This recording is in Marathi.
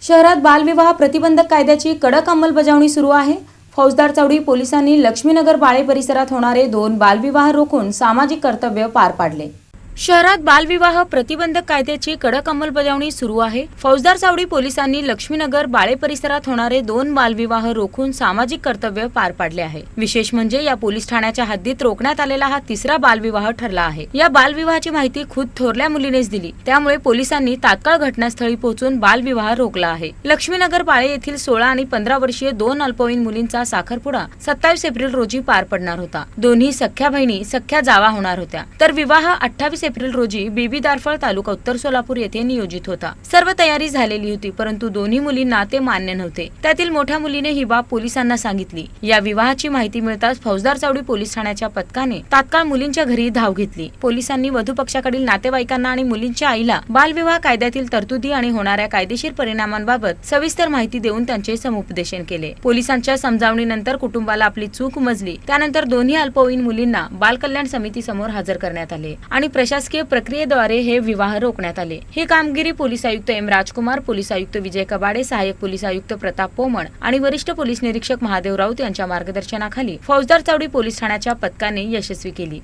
शहरात बालविवाह प्रतिबंधक कायद्याची कडक अंमलबजावणी सुरू आहे। फौजदार चौडी पोलिसांनी लक्ष्मीनगर बाळे परिसरात होणारे 2 बालविवाह रोखून सामाजिक कर्तव्य पार पाडले। शहरात बालविवाह प्रतिबंधक कायद्याची कडक अंमलबजावणी सुरू आहे। फौजदार चौडी पोलिसांनी लक्ष्मीनगर बाळे परिसरात होणारे 2 बालविवाह रोखून सामाजिक कर्तव्य पार पाडले आहे। विशेष म्हणजे या पोलीस ठाण्याच्या हद्दीत रोखण्यात आलेला हा तिसरा बालविवाह ठरला आहे। या बालविवाहाची माहिती खुद थोरल्या मुलीनेच दिली, त्यामुळे पोलिसांनी तात्काळ घटनास्थळी पोहोचून बालविवाह रोखला आहे। लक्ष्मीनगर बाळे येथील 16 आणि 15 वर्षीय 2 अल्पवयीन मुलींचा साखरपुडा 27 एप्रिल रोजी पार पडणार होता। दोन्ही सख्या बहिणी सख्या जावा होणार होत्या, तर विवाह 28 एप्रिल रोजी बेबी दारफळ तालुका उत्तर सोलापूर येथे नियोजित होता। सर्व तयारी झालेली होती, परंतु दोन्ही मुलींना ते मान्य नव्हते। त्यातील मोठ्या मुलीने ही बाब पोलिसांना सांगितली। या विवाहाची माहिती मिळताच फौजदार चौडी पोलीस ठाण्याच्या पथकाने तात्काळ मुलींच्या घरी धाव घेतली। पोलिसांनी वधू पक्षाकडील नातेवाईकांना आणि मुलींच्या आईला बालविवाह कायद्यातील तरतुदी आणि होणाऱ्या कायदेशीर परिणामांबाबत सविस्तर माहिती देऊन त्यांचे समुपदेशन केले। पोलिसांच्या समजावणीनंतर कुटुंबाला आपली चूक उमजली। त्यानंतर दोन्ही अल्पवयीन मुलींना बाल कल्याण समिती समोर हजर करण्यात आले आणि प्रशासकीय प्रक्रियेद्वारे हे विवाह रोखण्यात आले। ही कामगिरी पोलीस आयुक्त एम राजकुमार, पोलीस आयुक्त विजय कबाडे, सहाय्यक पोलीस आयुक्त प्रताप पोमण आणि वरिष्ठ पोलीस निरीक्षक महादेव राऊत यांच्या मार्गदर्शनाखाली फौजदार चौडी पोलीस ठाण्याच्या पथकाने यशस्वी केली।